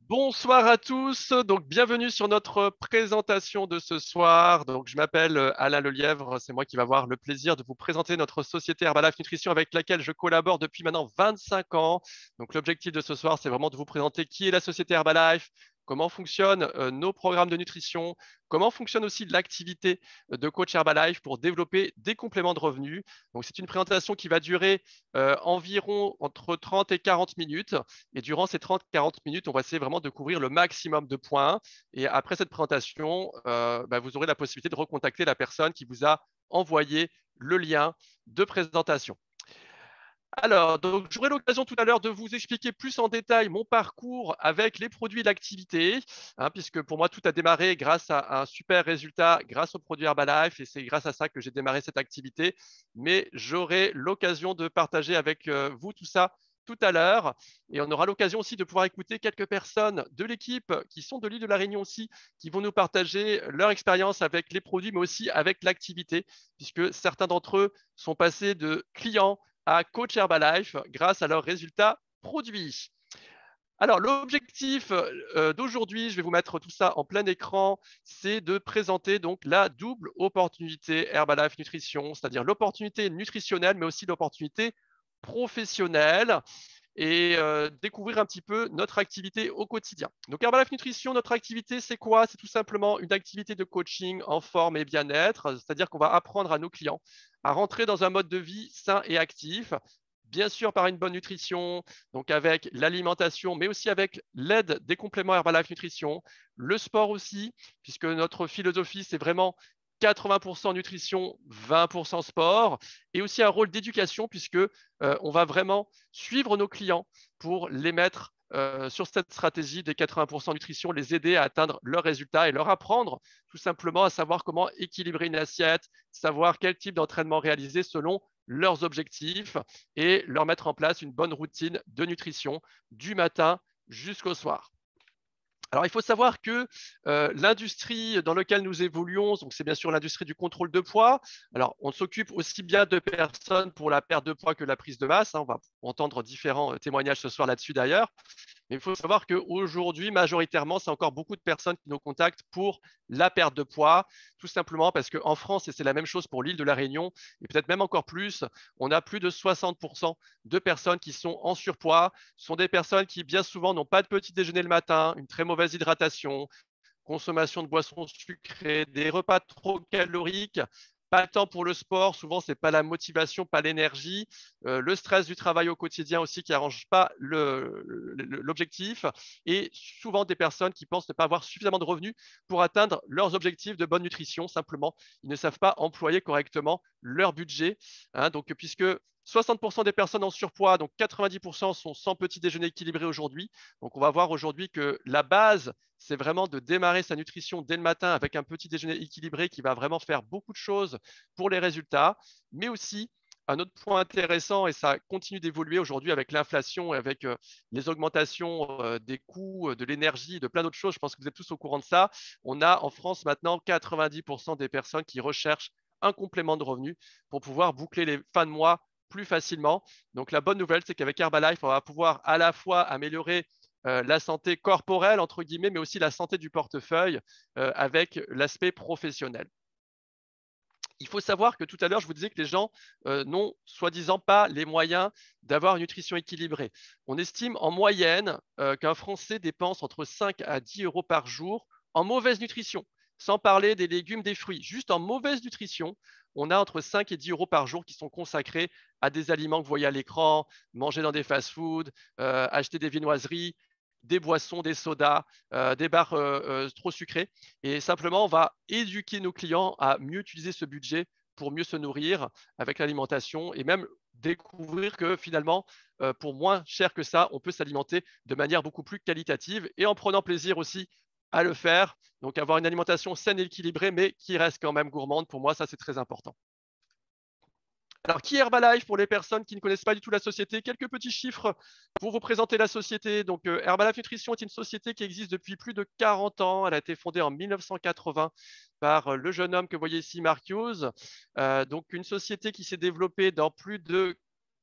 Bonsoir à tous, donc bienvenue sur notre présentation de ce soir. Donc, je m'appelle Alain Lelièvre, c'est moi qui va avoir le plaisir de vous présenter notre société Herbalife Nutrition avec laquelle je collabore depuis maintenant 25 ans. Donc, l'objectif de ce soir, c'est vraiment de vous présenter qui est la société Herbalife, comment fonctionnent nos programmes de nutrition, comment fonctionne aussi l'activité de coach Herbalife pour développer des compléments de revenus. Donc, c'est une présentation qui va durer environ entre 30 et 40 minutes. Et durant ces 30-40 minutes, on va essayer vraiment de couvrir le maximum de points. Et après cette présentation, vous aurez la possibilité de recontacter la personne qui vous a envoyé le lien de présentation. Alors, donc, j'aurai l'occasion tout à l'heure de vous expliquer plus en détail mon parcours avec les produits d'activité, puisque pour moi, tout a démarré grâce à un super résultat, grâce aux produits Herbalife, et c'est grâce à ça que j'ai démarré cette activité. Mais j'aurai l'occasion de partager avec vous tout ça tout à l'heure, et on aura l'occasion aussi de pouvoir écouter quelques personnes de l'équipe qui sont de l'île de la Réunion aussi, qui vont nous partager leur expérience avec les produits, mais aussi avec l'activité, puisque certains d'entre eux sont passés de clients à Coach Herbalife grâce à leurs résultats produits. Alors, l'objectif d'aujourd'hui, je vais vous mettre tout ça en plein écran, c'est de présenter donc la double opportunité Herbalife Nutrition, c'est-à-dire l'opportunité nutritionnelle, mais aussi l'opportunité professionnelle et découvrir un petit peu notre activité au quotidien. Donc, Herbalife Nutrition, notre activité, c'est quoi? C'est tout simplement une activité de coaching en forme et bien-être, c'est-à-dire qu'on va apprendre à nos clients à rentrer dans un mode de vie sain et actif, bien sûr par une bonne nutrition, donc avec l'alimentation, mais aussi avec l'aide des compléments Herbalife Nutrition, le sport aussi, puisque notre philosophie, c'est vraiment 80% nutrition, 20% sport, et aussi un rôle d'éducation, puisque on va vraiment suivre nos clients pour les mettre sur cette stratégie des 80% nutrition, les aider à atteindre leurs résultats et leur apprendre tout simplement à savoir comment équilibrer une assiette, savoir quel type d'entraînement réaliser selon leurs objectifs et leur mettre en place une bonne routine de nutrition du matin jusqu'au soir. Alors, il faut savoir que l'industrie dans laquelle nous évoluons, donc c'est bien sûr l'industrie du contrôle de poids. Alors, on s'occupe aussi bien de personnes pour la perte de poids que la prise de masse. On va entendre différents témoignages ce soir là-dessus d'ailleurs. Mais il faut savoir qu'aujourd'hui, majoritairement, c'est encore beaucoup de personnes qui nous contactent pour la perte de poids, tout simplement parce qu'en France, et c'est la même chose pour l'île de la Réunion, et peut-être même encore plus, on a plus de 60% de personnes qui sont en surpoids. Ce sont des personnes qui, bien souvent, n'ont pas de petit déjeuner le matin, une très mauvaise hydratation, consommation de boissons sucrées, des repas trop caloriques, pas le temps pour le sport, souvent c'est pas la motivation, pas l'énergie, le stress du travail au quotidien aussi qui arrange pas l'objectif, et souvent des personnes qui pensent ne pas avoir suffisamment de revenus pour atteindre leurs objectifs de bonne nutrition. Simplement, ils ne savent pas employer correctement leur budget, donc puisque 60% des personnes en surpoids, donc 90% sont sans petit déjeuner équilibré aujourd'hui. Donc on va voir aujourd'hui que la base, c'est vraiment de démarrer sa nutrition dès le matin avec un petit déjeuner équilibré qui va vraiment faire beaucoup de choses pour les résultats, mais aussi un autre point intéressant, et ça continue d'évoluer aujourd'hui avec l'inflation et avec les augmentations des coûts, de l'énergie, de plein d'autres choses. Je pense que vous êtes tous au courant de ça. On a en France maintenant 90% des personnes qui recherchent un complément de revenu pour pouvoir boucler les fins de mois plus facilement. Donc la bonne nouvelle, c'est qu'avec Herbalife, on va pouvoir à la fois améliorer la santé corporelle, entre guillemets, mais aussi la santé du portefeuille avec l'aspect professionnel. Il faut savoir que tout à l'heure, je vous disais que les gens n'ont soi-disant pas les moyens d'avoir une nutrition équilibrée. On estime en moyenne qu'un Français dépense entre 5 à 10 euros par jour en mauvaise nutrition, sans parler des légumes, des fruits. Juste en mauvaise nutrition, on a entre 5 et 10 euros par jour qui sont consacrés à des aliments que vous voyez à l'écran, manger dans des fast-foods, acheter des viennoiseries, des boissons, des sodas, des bars trop sucrés. Et simplement, on va éduquer nos clients à mieux utiliser ce budget pour mieux se nourrir avec l'alimentation et même découvrir que finalement, pour moins cher que ça, on peut s'alimenter de manière beaucoup plus qualitative et en prenant plaisir aussi à le faire. Donc, avoir une alimentation saine et équilibrée, mais qui reste quand même gourmande. Pour moi, ça, c'est très important. Alors, qui est Herbalife pour les personnes qui ne connaissent pas du tout la société? Quelques petits chiffres pour vous présenter la société. Donc, Herbalife Nutrition est une société qui existe depuis plus de 40 ans. Elle a été fondée en 1980 par le jeune homme que vous voyez ici, Mark Hughes. Donc, une société qui s'est développée dans plus de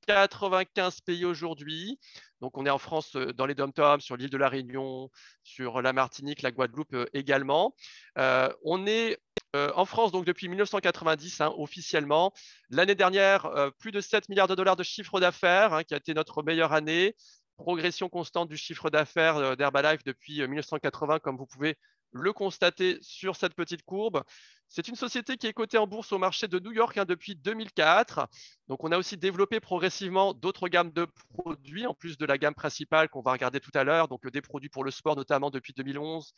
95 pays aujourd'hui. Donc, on est en France, dans les DOM-TOM, sur l'île de la Réunion, sur la Martinique, la Guadeloupe également. On est en France donc depuis 1990 officiellement. L'année dernière, plus de 7 milliards de dollars de chiffre d'affaires, qui a été notre meilleure année. Progression constante du chiffre d'affaires d'Herbalife depuis 1980, comme vous pouvez le constater sur cette petite courbe. C'est une société qui est cotée en bourse au marché de New York depuis 2004. Donc, on a aussi développé progressivement d'autres gammes de produits, en plus de la gamme principale qu'on va regarder tout à l'heure. Donc, des produits pour le sport, notamment depuis 2011,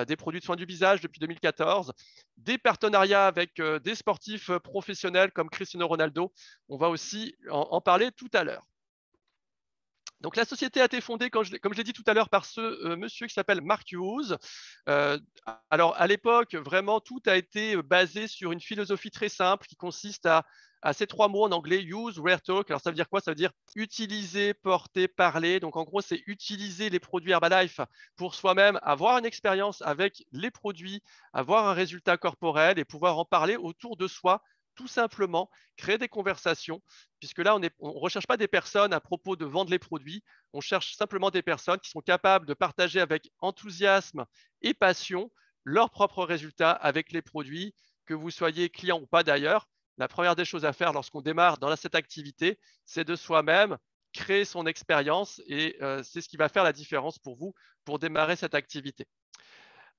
des produits de soins du visage depuis 2014, des partenariats avec des sportifs professionnels comme Cristiano Ronaldo. On va aussi en parler tout à l'heure. Donc, la société a été fondée, comme je l'ai dit tout à l'heure, par ce monsieur qui s'appelle Mark Hughes. Alors, à l'époque, vraiment, tout a été basé sur une philosophie très simple qui consiste à ces trois mots en anglais, use, wear, talk. Alors, ça veut dire quoi? Ça veut dire utiliser, porter, parler. Donc, en gros, c'est utiliser les produits Herbalife pour soi-même, avoir une expérience avec les produits, avoir un résultat corporel et pouvoir en parler autour de soi, tout simplement, créer des conversations, puisque là, on ne recherche pas des personnes à propos de vendre les produits, on cherche simplement des personnes qui sont capables de partager avec enthousiasme et passion leurs propres résultats avec les produits, que vous soyez client ou pas d'ailleurs. La première des choses à faire lorsqu'on démarre dans cette activité, c'est de soi-même créer son expérience et c'est ce qui va faire la différence pour vous pour démarrer cette activité.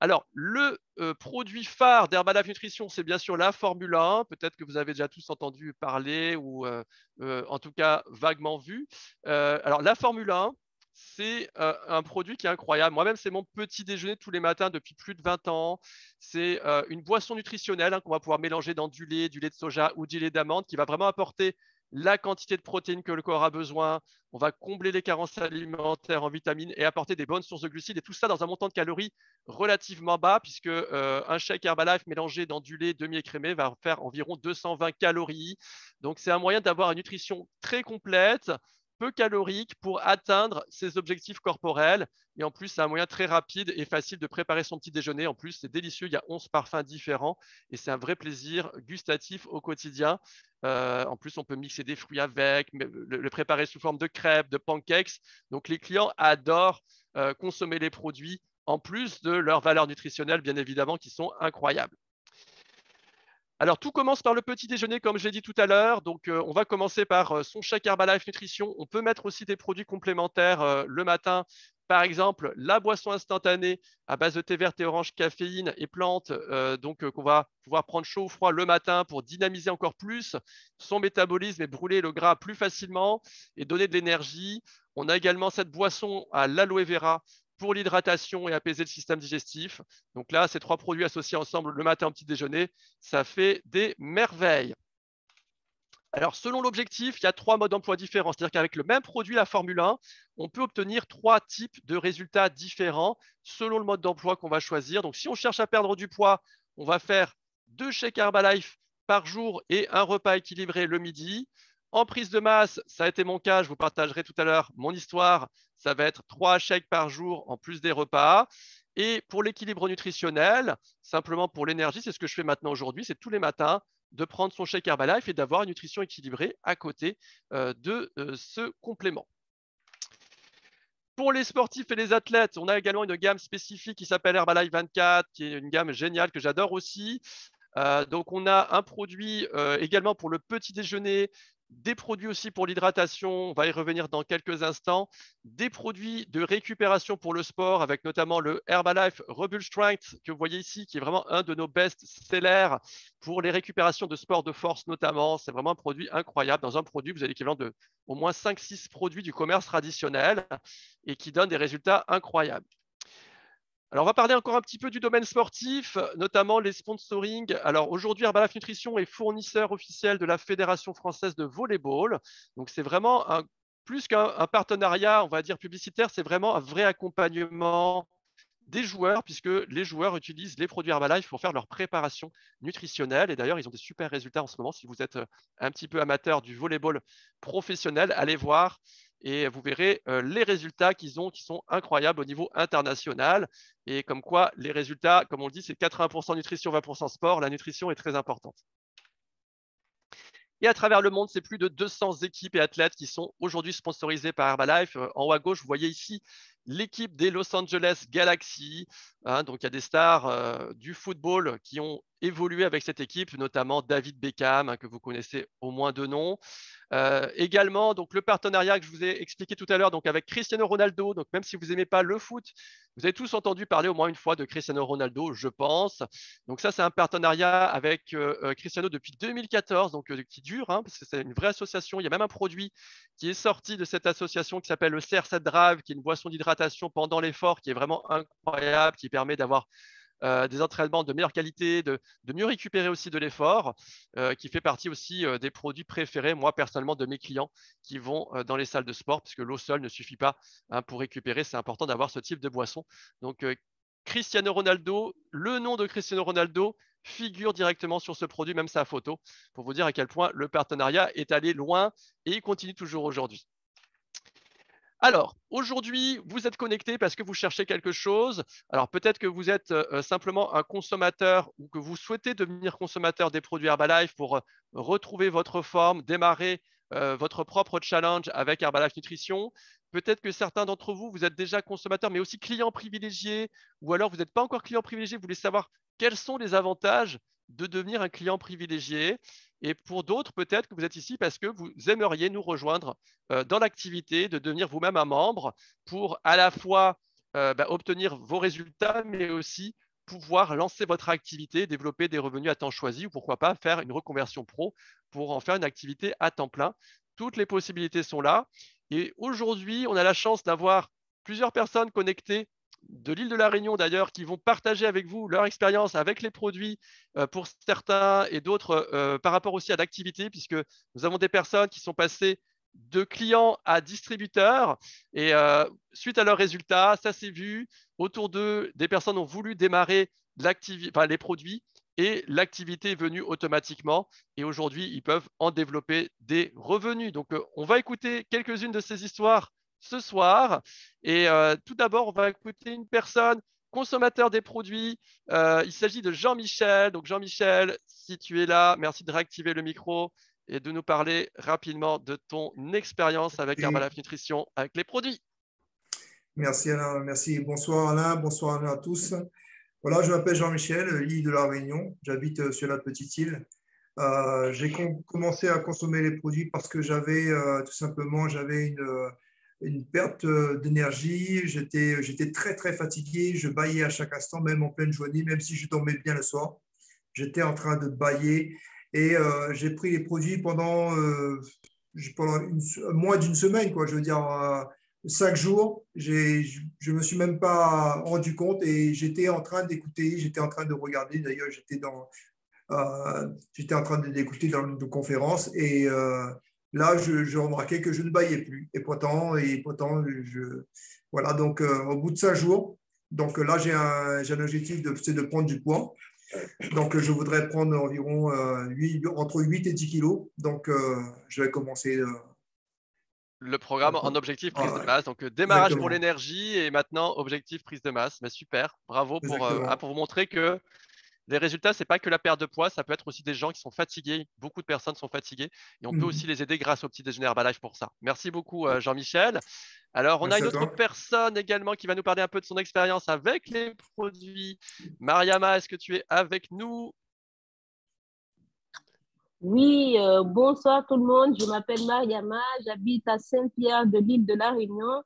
Alors, le produit phare d'Herbalife Nutrition, c'est bien sûr la Formule 1. Peut-être que vous avez déjà tous entendu parler ou en tout cas vaguement vu. Alors, la Formule 1, c'est un produit qui est incroyable. Moi-même, c'est mon petit déjeuner tous les matins depuis plus de 20 ans. C'est une boisson nutritionnelle qu'on va pouvoir mélanger dans du lait de soja ou du lait d'amande qui va vraiment apporter la quantité de protéines que le corps a besoin. On va combler les carences alimentaires en vitamines et apporter des bonnes sources de glucides et tout ça dans un montant de calories relativement bas puisque un shake Herbalife mélangé dans du lait demi-écrémé va faire environ 220 calories. Donc, c'est un moyen d'avoir une nutrition très complète, peu calorique pour atteindre ses objectifs corporels. Et en plus, c'est un moyen très rapide et facile de préparer son petit déjeuner. En plus, c'est délicieux. Il y a 11 parfums différents et c'est un vrai plaisir gustatif au quotidien. En plus, on peut mixer des fruits avec, le préparer sous forme de crêpes, de pancakes. Donc, les clients adorent consommer les produits en plus de leurs valeurs nutritionnelles, bien évidemment, qui sont incroyables. Alors, tout commence par le petit déjeuner, comme je l'ai dit tout à l'heure. Donc, on va commencer par son shake Herbalife Nutrition. On peut mettre aussi des produits complémentaires le matin. Par exemple, la boisson instantanée à base de thé vert, thé orange, caféine et plantes, qu'on va pouvoir prendre chaud ou froid le matin pour dynamiser encore plus son métabolisme et brûler le gras plus facilement et donner de l'énergie. On a également cette boisson à l'aloe vera pour l'hydratation et apaiser le système digestif. Donc là, ces trois produits associés ensemble le matin au petit déjeuner, ça fait des merveilles. Alors, selon l'objectif, il y a trois modes d'emploi différents. C'est-à-dire qu'avec le même produit, la Formule 1, on peut obtenir trois types de résultats différents selon le mode d'emploi qu'on va choisir. Donc, si on cherche à perdre du poids, on va faire 2 shakes Herbalife par jour et un repas équilibré le midi. En prise de masse, ça a été mon cas, je vous partagerai tout à l'heure mon histoire. Ça va être 3 shakes par jour en plus des repas. Et pour l'équilibre nutritionnel, simplement pour l'énergie, c'est ce que je fais maintenant aujourd'hui, c'est tous les matins de prendre son shake Herbalife et d'avoir une nutrition équilibrée à côté de ce complément. Pour les sportifs et les athlètes, on a également une gamme spécifique qui s'appelle Herbalife 24, qui est une gamme géniale que j'adore aussi. Donc, on a un produit également pour le petit déjeuner, des produits aussi pour l'hydratation, on va y revenir dans quelques instants, des produits de récupération pour le sport avec notamment le Herbalife Rebel Strength que vous voyez ici, qui est vraiment un de nos best-sellers pour les récupérations de sport de force notamment. C'est vraiment un produit incroyable. Dans un produit, vous avez l'équivalent de au moins 5-6 produits du commerce traditionnel et qui donnent des résultats incroyables. Alors, on va parler encore un petit peu du domaine sportif, notamment les sponsoring. Alors, aujourd'hui, Herbalife Nutrition est fournisseur officiel de la Fédération française de volleyball. Donc, c'est vraiment plus qu'un partenariat, on va dire publicitaire, c'est vraiment un vrai accompagnement des joueurs, puisque les joueurs utilisent les produits Herbalife pour faire leur préparation nutritionnelle. Et d'ailleurs, ils ont des super résultats en ce moment. Si vous êtes un petit peu amateur du volleyball professionnel, allez voir et vous verrez les résultats qu'ils ont qui sont incroyables au niveau international. Et comme quoi, les résultats, comme on le dit, c'est 80% nutrition, 20% sport. La nutrition est très importante. Et à travers le monde, c'est plus de 200 équipes et athlètes qui sont aujourd'hui sponsorisés par Herbalife. En haut à gauche, vous voyez ici l'équipe des Los Angeles Galaxy. Donc, il y a des stars du football qui ont évolué avec cette équipe, notamment David Beckham, que vous connaissez au moins de nom. Également, donc, le partenariat que je vous ai expliqué tout à l'heure donc avec Cristiano Ronaldo. Donc, même si vous n'aimez pas le foot, vous avez tous entendu parler au moins une fois de Cristiano Ronaldo, je pense. Donc, ça, c'est un partenariat avec Cristiano depuis 2014, donc qui dure, parce que c'est une vraie association. Il y a même un produit qui est sorti de cette association qui s'appelle le CR7 Drive, qui est une boisson d'hydratation pendant l'effort, qui est vraiment incroyable, qui permet d'avoir des entraînements de meilleure qualité, de mieux récupérer aussi de l'effort, qui fait partie aussi des produits préférés, moi personnellement, de mes clients qui vont dans les salles de sport, puisque l'eau seule ne suffit pas pour récupérer. C'est important d'avoir ce type de boisson. Donc, Cristiano Ronaldo, le nom de Cristiano Ronaldo figure directement sur ce produit, même sa photo, pour vous dire à quel point le partenariat est allé loin et il continue toujours aujourd'hui. Alors, aujourd'hui, vous êtes connecté parce que vous cherchez quelque chose. Alors, peut-être que vous êtes simplement un consommateur ou que vous souhaitez devenir consommateur des produits Herbalife pour retrouver votre forme, démarrer votre propre challenge avec Herbalife Nutrition. Peut-être que certains d'entre vous, vous êtes déjà consommateurs, mais aussi clients privilégiés, ou alors vous n'êtes pas encore client privilégié, vous voulez savoir quels sont les avantages de devenir un client privilégié. Et pour d'autres, peut-être que vous êtes ici parce que vous aimeriez nous rejoindre dans l'activité, de devenir vous-même un membre pour à la fois obtenir vos résultats, mais aussi pouvoir lancer votre activité, développer des revenus à temps choisi ou pourquoi pas faire une reconversion pro pour en faire une activité à temps plein. Toutes les possibilités sont là. Et aujourd'hui, on a la chance d'avoir plusieurs personnes connectées de l'île de la Réunion d'ailleurs, qui vont partager avec vous leur expérience avec les produits pour certains et d'autres par rapport aussi à l'activité, puisque nous avons des personnes qui sont passées de clients à distributeurs et suite à leurs résultats, ça s'est vu autour d'eux, des personnes ont voulu démarrer les produits et l'activité est venue automatiquement et aujourd'hui, ils peuvent en développer des revenus. Donc, on va écouter quelques-unes de ces histoires ce soir. Et tout d'abord, on va écouter une personne consommateur des produits. Il s'agit de Jean-Michel. Donc, Jean-Michel, si tu es là, merci de réactiver le micro et de nous parler rapidement de ton expérience avec Et Herbalife Nutrition, avec les produits. merci Alain, merci. Bonsoir Alain, bonsoir à tous. Voilà, je m'appelle Jean-Michel, l'île de la Réunion. J'habite sur la petite île. J'ai commencé à consommer les produits parce que j'avais tout simplement une perte d'énergie. J'étais très très fatigué. Je bâillais à chaque instant, même en pleine journée, même si je dormais bien le soir. J'étais en train de bâiller et j'ai pris les produits pendant moins d'une semaine, quoi. Je veux dire, 5 jours. Je me suis même pas rendu compte et j'étais en train d'écouter, j'étais en train de regarder. D'ailleurs, j'étais en train d'écouter dans une conférence et là, je remarquais que je ne baillais plus. Et pourtant, voilà. Donc, au bout de 5 jours, donc là, j'ai un objectif c'est de prendre du poids. Donc, je voudrais prendre environ entre 8 et 10 kilos. Donc, je vais commencer. Le programme en objectif prise de Voilà, masse. Donc, démarrage pour exactement. l'énergie et maintenant objectif prise de masse. Mais super, bravo Exactement. pour vous montrer que les résultats, ce n'est pas que la perte de poids, ça peut être aussi des gens qui sont fatigués. Beaucoup de personnes sont fatiguées et on peut aussi Mhm. les aider grâce au petit déjeuner Herbalife pour ça. Merci beaucoup, Jean-Michel. Alors, on a Merci une à autre toi. personne également qui va nous parler un peu de son expérience avec les produits. Mariama, est-ce que tu es avec nous? Oui, bonsoir tout le monde. Je m'appelle Mariama, j'habite à Saint-Pierre de l'île de la Réunion.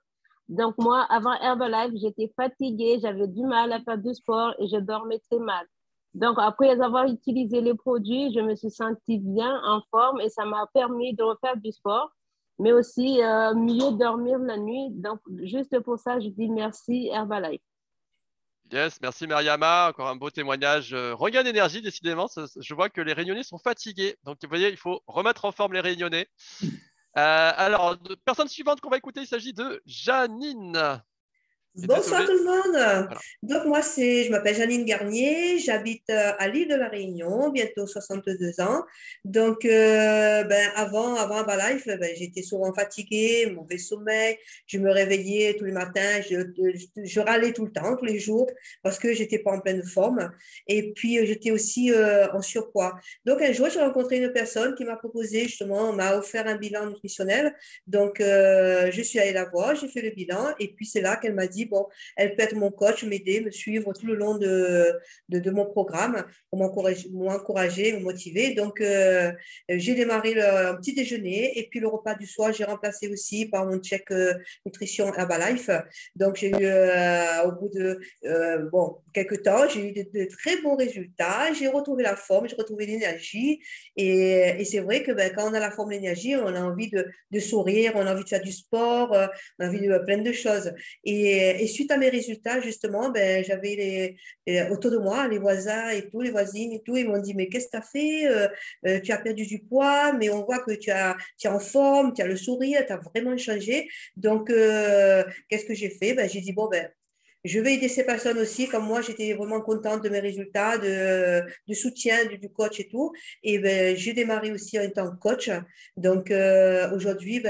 Donc moi, avant Herbalife, j'étais fatiguée, j'avais du mal à faire du sport et je dormais très mal. Donc après avoir utilisé les produits, je me suis sentie bien en forme et ça m'a permis de refaire du sport, mais aussi mieux dormir la nuit. Donc juste pour ça, je dis merci Herbalife. Yes, merci Mariama. Encore un beau témoignage. Regain d'énergie, décidément. Je vois que les Réunionnais sont fatigués. Donc, vous voyez, il faut remettre en forme les Réunionnais. Alors, personne suivante qu'on va écouter, il s'agit de Janine. Et Bonsoir désolé. tout le monde. Voilà. Donc moi je m'appelle Janine Garnier, j'habite à l'île de la Réunion, bientôt 62 ans. Donc avant Herbalife, j'étais souvent fatiguée, mauvais sommeil, je me réveillais tous les matins, je râlais tout le temps, tous les jours, parce que j'étais pas en pleine forme. Et puis j'étais aussi en surpoids. Donc un jour j'ai rencontré une personne qui m'a proposé justement, m'a offert un bilan nutritionnel. Donc je suis allée la voir, j'ai fait le bilan, et puis c'est là qu'elle m'a dit bon, elle peut être mon coach, m'aider, me suivre tout le long de mon programme pour m'encourager, me motiver. Donc, j'ai démarré un petit déjeuner et puis le repas du soir, j'ai remplacé aussi par mon check nutrition Herbalife. Donc, j'ai eu, au bout de quelques temps, j'ai eu de très bons résultats. J'ai retrouvé la forme, j'ai retrouvé l'énergie. Et c'est vrai que quand on a la forme, l'énergie, on a envie de sourire, on a envie de faire du sport, on a envie de plein de choses. Et suite à mes résultats, justement, j'avais autour de moi, les voisins et tout, les voisines et tout, ils m'ont dit, mais qu'est-ce que tu as fait? Tu as perdu du poids, mais on voit que tu es en forme, tu as le sourire, tu as vraiment changé. Donc, qu'est-ce que j'ai fait? J'ai dit, bon, je vais aider ces personnes aussi. Comme moi, j'étais vraiment contente de mes résultats, de soutien du coach et tout. Et j'ai démarré aussi en tant que coach. Donc, aujourd'hui,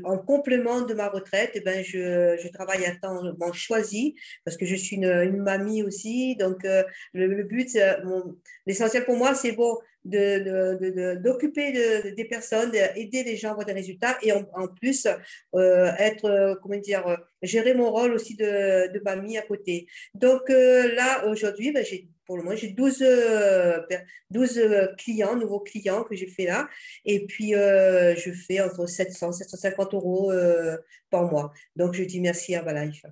en complément de ma retraite, je travaille à temps choisi parce que je suis une mamie aussi. Donc, le but, l'essentiel pour moi, c'est bon, d'occuper des personnes, d'aider les gens à avoir des résultats et en plus, être, comment dire, gérer mon rôle aussi de mamie à côté. Donc là, aujourd'hui, pour le moment, j'ai 12 clients, nouveaux clients que j'ai fait là. Et puis, je fais entre 700 750 euros par mois. Donc, je dis merci à Herbalife.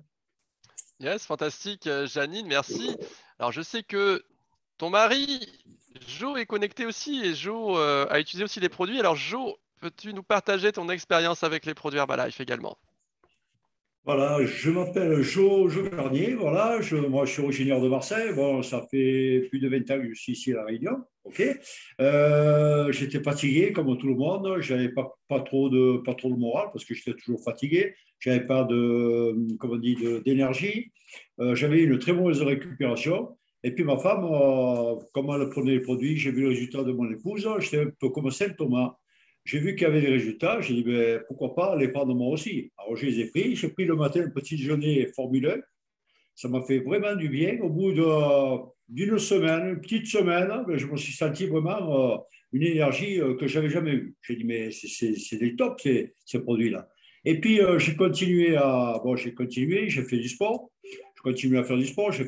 Yes, fantastique, Janine, merci. Alors, je sais que ton mari, Jo, est connecté aussi et Jo a utilisé aussi les produits. Alors, Jo, peux-tu nous partager ton expérience avec les produits Herbalife également? Voilà, je m'appelle Jo Garnier, voilà, moi je suis originaire de Marseille, bon, ça fait plus de 20 ans que je suis ici à La Réunion, ok. J'étais fatigué comme tout le monde, j'avais pas trop de morale parce que j'étais toujours fatigué, j'avais pas comment on dit, d'énergie. J'avais une très mauvaise récupération. Et puis ma femme, comment elle prenait les produits, j'ai vu le résultat de mon épouse, j'étais un peu comme Saint Thomas. J'ai vu qu'il y avait des résultats, j'ai dit ben, pourquoi pas les prendre moi aussi. Alors je les ai pris, j'ai pris le matin le petit déjeuner Formule 1, ça m'a fait vraiment du bien. Au bout d'une semaine, une petite semaine, ben, je me suis senti vraiment une énergie que je n'avais jamais eue. J'ai dit mais c'est des tops ces produits-là. Et puis j'ai continué, j'ai fait du sport, je continue à faire du sport, j'ai